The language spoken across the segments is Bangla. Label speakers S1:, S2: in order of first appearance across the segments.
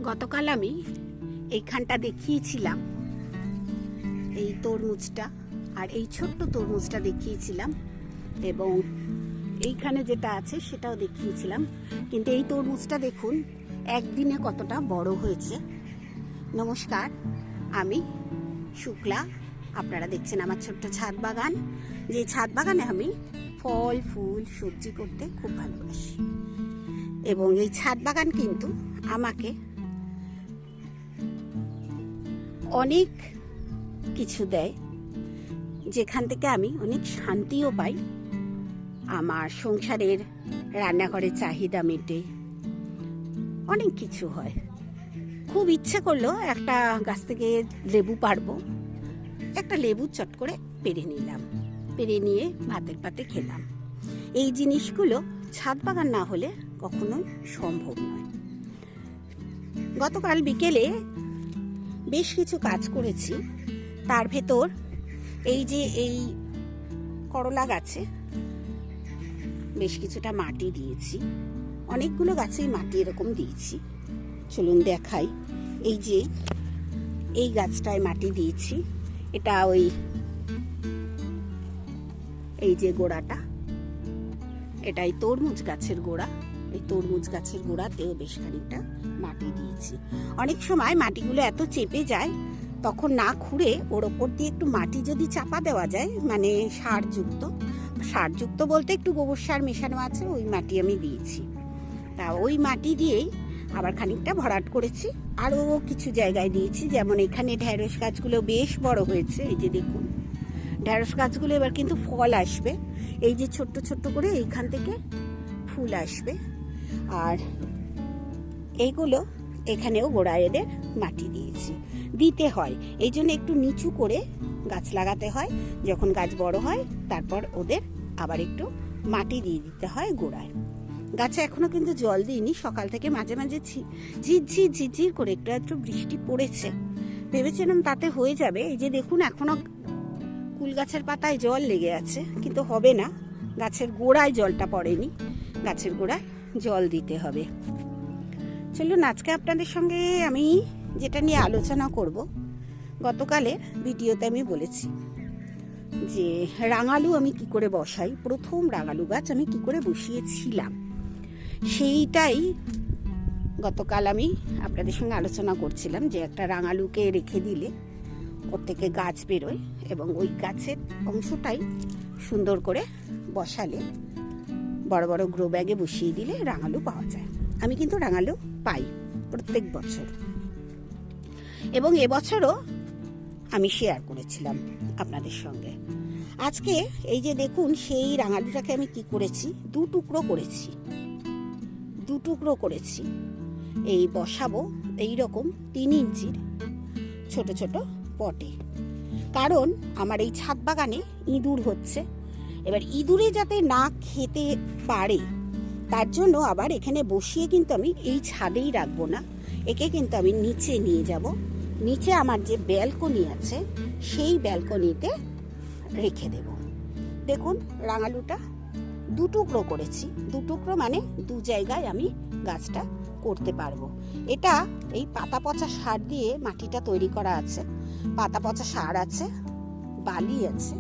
S1: গতকাল আমি এইখানটা দেখিয়েছিলাম, এই তরমুজটা আর এই ছোট্ট তরমুজটা দেখিয়েছিলাম, এবং এইখানে যেটা আছে সেটাও দেখিয়েছিলাম। কিন্তু এই তরমুজটা দেখুন একদিনে কতটা বড় হয়েছে। নমস্কার, আমি শুক্লা। আপনারা দেখছেন আমার ছোট্ট ছাদ বাগান। যে ছাদ বাগানে আমি ফল ফুল সবজি করতে খুব ভালোবাসি, এবং এই ছাদ বাগান কিন্তু আমাকে অনেক কিছু দেয়, যেখান থেকে আমি অনেক শান্তিও পাই। আমার সংসারের রান্নাঘরের চাহিদা মেটে, অনেক কিছু হয়। খুব ইচ্ছে করলো একটা গাছ থেকে লেবু পারবো, একটা লেবু চট করে পেরে নিলাম, পেরে নিয়ে ভাতের পাতে খেলাম। এই জিনিসগুলো ছাদ বাগান না হলে কখনোই সম্ভব নয়। গতকাল বিকেলে বেশ কিছু কাজ করেছি। তার ভেতর এই যে এই করলা গাছে বেশ কিছুটা মাটি দিয়েছি, অনেকগুলো গাছেই মাটি এরকম দিয়েছি। চলুন দেখাই। এই যে এই গাছটায় মাটি দিয়েছি, এটা ওই এই যে গোড়াটা, এটাই তরমুজ গাছের গোড়া। এই তরমুজ গাছের গোড়াতেও বেশ খানিকটা মাটি দিয়েছি। অনেক সময় মাটিগুলো এত চেপে যায়, তখন না খুঁড়ে ওর ওপর দিয়ে একটু মাটি যদি চাপা দেওয়া যায়, মানে সারযুক্ত বলতে একটু গোবর সার মেশানো আছে, ওই মাটি আমি দিয়েছি। তা ওই মাটি দিয়েই আবার খানিকটা ভরাট করেছি, আরও কিছু জায়গায় দিয়েছি। যেমন এখানে ঢেঁড়স গাছগুলো বেশ বড় হয়েছে। এই যে দেখুন, ঢেঁড়স গাছগুলো এবার কিন্তু ফল আসবে। এই যে ছোট্ট ছোট্ট করে এইখান থেকে ফুল আসবে। আর এইগুলো এখানেও গোড়ায় এদের মাটি দিয়েছি, দিতে হয়। এই জন্য একটু নিচু করে গাছ লাগাতে হয়। যখন গাছ বড় হয় তারপর ওদের আবার একটু মাটি দিয়ে দিতে হয় গোড়ায়। গাছে এখনো কিন্তু জল দিইনি, সকাল থেকে মাঝে মাঝে ঝিরঝির করে একটু বৃষ্টি পড়েছে। ভেবেছিলাম তাতে হয়ে যাবে। এই যে দেখুন, এখনো কুল গাছের পাতায় জল লেগে আছে, কিন্তু হবে না, গাছের গোড়ায় জলটা পড়েনি, গাছের গোড়ায় জল দিতে হবে। চলুন আজকে আপনাদের সঙ্গে আমি যেটা নিয়ে আলোচনা করব, গতকালের ভিডিওতে আমি বলেছি যে রাঙালু আমি কি করে বসাই। প্রথম রাঙালু গাছ আমি কি করে বসিয়েছিলাম, সেইটাই গতকাল আমি আপনাদের সঙ্গে আলোচনা করছিলাম। যে একটা রাঙালুকে রেখে দিলে ওর থেকে গাছ বেরোয়, এবং ওই গাছের অংশটাই সুন্দর করে বসালে, বড় বড় গ্রো ব্যাগে বসিয়ে দিলে রাঙালু পাওয়া যায়। আমি কিন্তু রাঙালু পাই প্রত্যেক বছর, এবং এবছরও আমি শেয়ার করেছিলাম আপনাদের সঙ্গে। আজকে এই যে দেখুন, সেই রাঙালুটাকে আমি কি করেছি, দু টুকরো করেছি। এই বসাবো এই রকম 3 ইঞ্চির ছোট ছোট পটে। কারণ আমার এই ছাদ বাগানে ইঁদুর হচ্ছে। এবার ইঁদুরে যাতে না খেতে পারে, তার জন্য আবার এখানে বসিয়ে কিন্তু আমি এই ছাদেই রাখবো না, একে কিন্তু আমি নিচে নিয়ে যাব। নিচে আমার যে ব্যালকনি আছে, সেই ব্যালকনিতে রেখে দেব। দেখুন, রাঙালুটা 2 টুকরো করেছি। 2 টুকরো মানে 2 জায়গায় আমি গাছটা করতে পারবো। এটা এই পাতা পচা সার দিয়ে মাটিটা তৈরি করা আছে। পাতা পচা সার আছে, বালি আছে,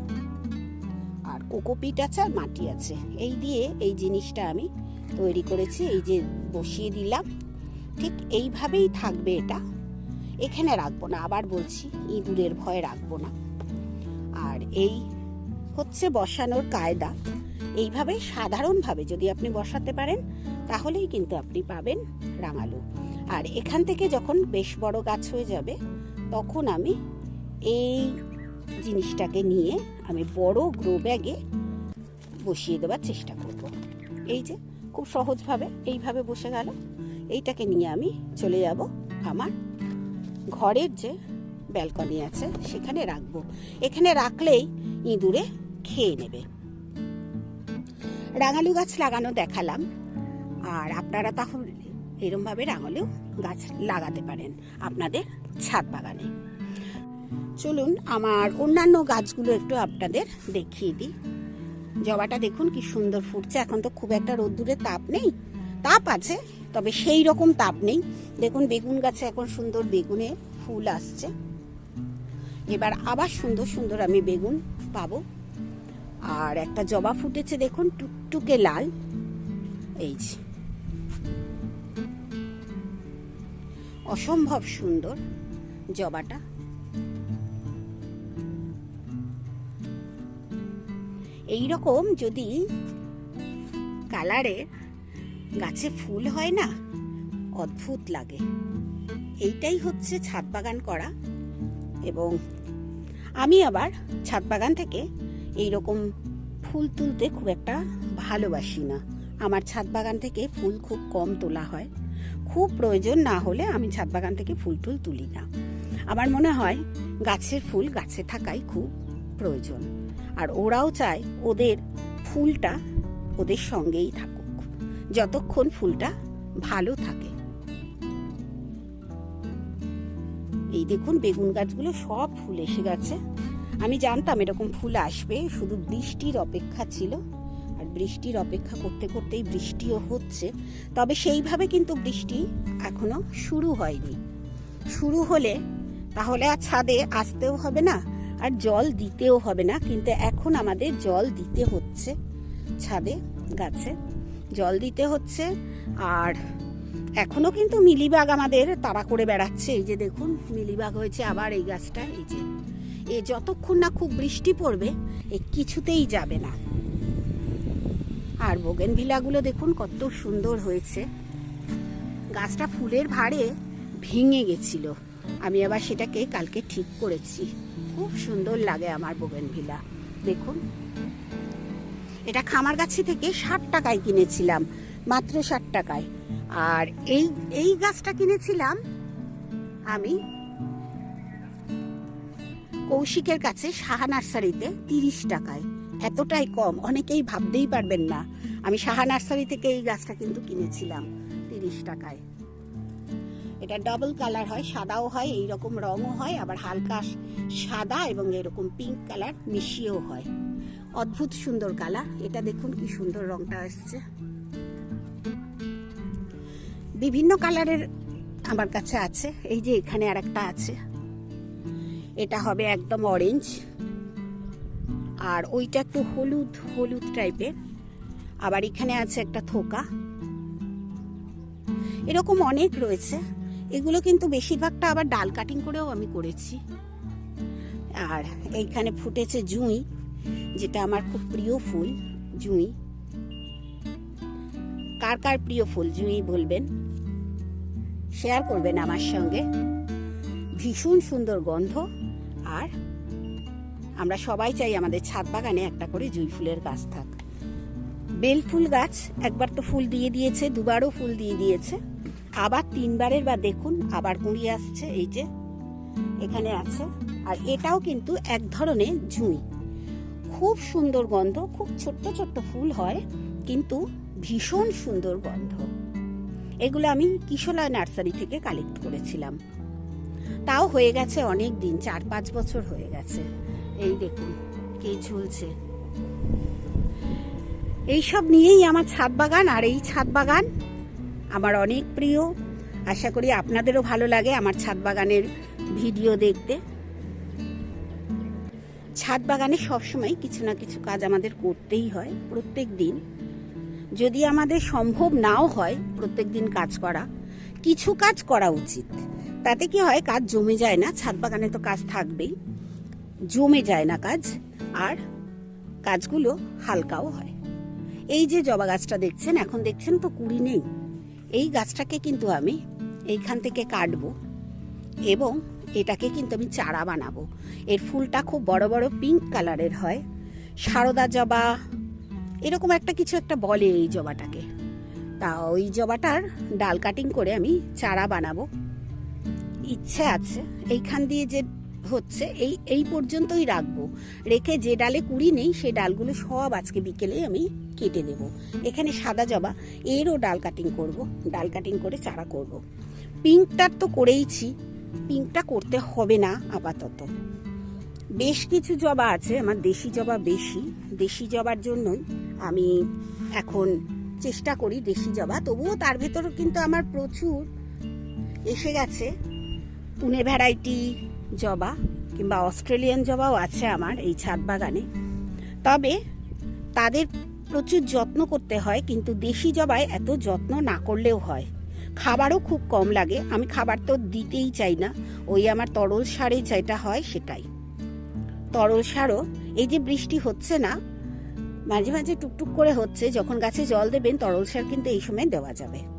S1: আর কোকোপিট আছে, আর মাটি আছে। এই দিয়ে এই জিনিসটা আমি তৈরি করেছি। এই যে বসিয়ে দিলাম, ঠিক এইভাবেই থাকবে এটা। এখানে রাখবো না, আবার বলছি, ইঁদুরের ভয় রাখবো না। আর এই হচ্ছে বসানোর কায়দা। এইভাবে সাধারণভাবে যদি আপনি বসাতে পারেন, তাহলেই কিন্তু আপনি পাবেন রাঙালু। আর এখান থেকে যখন বেশ বড় গাছ হয়ে যাবে, তখন আমি এই জিনিসটাকে নিয়ে আমি বড় গ্রো ব্যাগে বসিয়ে দেওয়ার চেষ্টা করব। এই যে খুব সহজভাবে এইভাবে বসে গেল। এইটাকে নিয়ে আমি চলে যাব আমার ঘরের যে ব্যালকনি আছে, সেখানে রাখবো। এখানে রাখলেই ইঁদুরে খেয়ে নেবে। রাঙালু গাছ লাগানো দেখালাম, আর আপনারা তাহলে এরমভাবে রাঙালু গাছ লাগাতে পারেন আপনাদের ছাদ বাগানে। চলুন আমার অন্যান্য গাছগুলো একটু আপনাদের দেখিয়ে দিই। জবাটা দেখুন কি সুন্দর ফুটছে। এখন তো খুব একটা রোদ্দুরের তাপ নেই, তাপ আছে তবে সেই রকম তাপ নেই। দেখুন বেগুন গাছে এখন সুন্দর বেগুনে ফুল আসছে। এবার আবার সুন্দর সুন্দর আমি বেগুন পাবো। আর একটা জবা ফুটেছে দেখুন, টুকটুকে লাল। এই যে অসম্ভব সুন্দর জবাটা। এইরকম যদি কালারের গাছে ফুল হয় না, অদ্ভুত লাগে। এইটাই হচ্ছে ছাদ বাগান করা। এবং আমি আবার ছাদ বাগান থেকে এইরকম ফুল তুলতে খুব একটা ভালোবাসি না। আমার ছাদ বাগান থেকে ফুল খুব কম তোলা হয়। খুব প্রয়োজন না হলে আমি ছাদ বাগান থেকে ফুল টুল তুলি না। আমার মনে হয় গাছের ফুল গাছে থাকাই খুব প্রয়োজন। আর ওরাও চায় ওদের ফুলটা ওদের সঙ্গেই থাকুক, যতক্ষণ ফুলটা ভালো থাকে। এই দেখুন বেগুন গাছগুলো সব ফুল এসে গেছে। আমি জানতাম এরকম ফুল আসবে, শুধু বৃষ্টির অপেক্ষা ছিল। আর বৃষ্টির অপেক্ষা করতে করতেই বৃষ্টিও হচ্ছে। তবে সেইভাবে কিন্তু বৃষ্টি এখনো শুরু হয়নি। শুরু হলে তাহলে আর ছাদে আসতেও হবে না, আর জল দিতেও হবে না। কিন্তু এখন আমাদের জল দিতে হচ্ছে, ছাদে গাছে জল দিতে হচ্ছে। আর এখনো কিন্তু মিলিবাগ আমাদের তাড়া করে বেড়াচ্ছে। এই যে দেখুন মিলিবাগ হয়েছে আবার এই গাছটা। এই যে যতক্ষণ না খুব বৃষ্টি পড়বে এ কিছুতেই যাবে না। আর বোগেনভিলাগুলো দেখুন কত সুন্দর হয়েছে। গাছটা ফুলের ভারে ভেঙে গেছিল, আমি আবার সেটাকে কালকে ঠিক করেছি। খুব সুন্দর লাগে আমার বোগেনভিলা। দেখুন এটা খামারগাছি থেকে 60 টাকায় কিনেছিলাম, মাত্র 60 টাকায়। আর এই গাছটা কিনেছিলাম আমি কৌশিকের কাছে সাহা নার্সারিতে 30 টাকায়। এতটাই কম, অনেকেই ভাবতেই পারবেন না। আমি সাহা নার্সারি থেকে এই গাছটা কিন্তু কিনেছিলাম 30 টাকায়। এটা ডাবল কালার হয়, সাদাও হয়, এইরকম রঙও হয়, আবার হালকা সাদা এবং এরকম পিঙ্ক কালার মিশিয়েও হয়। অদ্ভুত সুন্দর কালার। এটা দেখুন কি সুন্দর রংটা আসছে। বিভিন্ন কালারের আমার কাছে আছে। এই যে এখানে আর একটা আছে, এটা হবে একদম অরেঞ্জ। আর ওইটা একটু হলুদ হলুদ টাইপের। আবার এখানে আছে একটা থোকা। এরকম অনেক রয়েছে। এগুলো কিন্তু বেশিরভাগটা আবার ডাল কাটিং করেও আমি করেছি। আর এইখানে ফুটেছে জুঁই, যেটা আমার খুব প্রিয় ফুল। জুঁই কার কার প্রিয় ফুল জুঁই বলবেন, শেয়ার করবেন আমার সঙ্গে। ভীষণ সুন্দর গন্ধ। আর আমরা সবাই চাই আমাদের ছাদ বাগানে একটা করে জুঁই ফুলের গাছ থাক। বেল ফুল গাছ একবার তো ফুল দিয়ে দিয়েছে, দুবারও ফুল দিয়ে দিয়েছে, আবার 3বারের বার দেখুন আবার কুঁড়ি আসছে। এই যে এখানে আছে। আর এটাও কিন্তু এক ধরনের জুঁই। খুব সুন্দর গন্ধ, খুব ছোট্ট ছোট্ট ফুল হয় কিন্তু ভীষণ সুন্দর গন্ধ। এগুলো আমি কিশোলয় নার্সারি থেকে কালেক্ট করেছিলাম। তাও হয়ে গেছে অনেক দিন, 4-5 বছর হয়ে গেছে। এই দেখুন কে ঝুলছে। এইসব নিয়েই আমার ছাদ বাগান। আর এই ছাদ বাগান আমার অনেক প্রিয়। আশা করি আপনাদেরও ভালো লাগে আমার ছাদ বাগানের ভিডিও দেখতে। ছাদ বাগানে সবসময় কিছু না কিছু কাজ আমাদের করতেই হয় প্রত্যেক দিন। যদি আমাদের সম্ভব নাও হয় প্রত্যেক দিন কাজ করা, কিছু কাজ করা উচিত। তাতে কি হয়, কাজ জমে যায় না। ছাদ বাগানে তো কাজ থাকবেই, জমে যায় না কাজ। আর কাজগুলো হালকাও হয়। এই যে জবা গাছটা দেখছেন, এখন দেখছেন তো কুড়ি নেই। এই গাছটাকে কিন্তু আমি এইখান থেকে কাটবো এবং এটাকে কিন্তু আমি চারা বানাবো। এর ফুলটা খুব বড় বড় পিঙ্ক কালারের হয়, সারদা জবা এরকম একটা কিছু একটা বলে এই জবাটাকে। তা ওই জবাটার ডাল কাটিং করে আমি চারা বানাবো, ইচ্ছে আছে। এইখান দিয়ে যে হচ্ছে এই পর্যন্তই রাখবো, রেখে যে ডালে কুড়ি নেই সেই ডালগুলো সব আজকে বিকেলে আমি কেটে দেব। এখানে সাদা জবা, এরও ডাল কাটিং করব, ডাল কাটিং করে চারা করব। পিঙ্কটার তো করেইছি, পিঙ্কটা করতে হবে না আপাতত। বেশ কিছু জবা আছে আমার, দেশি জবা বেশি। দেশি জবার জন্যই আমি এখন চেষ্টা করি দেশি জবা, তবুও তার ভেতরও কিন্তু আমার প্রচুর এসে গেছে পুনে ভ্যারাইটি জবা কিংবা অস্ট্রেলিয়ান জবাও আছে আমার এই ছাদ বাগানে। তবে তাদের প্রচুর যত্ন করতে হয়, কিন্তু দেশি জবায় এত যত্ন না করলেও হয়। খাবারও খুব কম লাগে, আমি খাবার তো দিতেই চাই না, ওই আমার তরল সারে যেটা হয় সেটাই। তরল সারও এই যে বৃষ্টি হচ্ছে না, মাঝে মাঝে টুকটুক করে হচ্ছে, যখন গাছে জল দেবেন তরল সার কিন্তু এই সময় দেওয়া যাবে।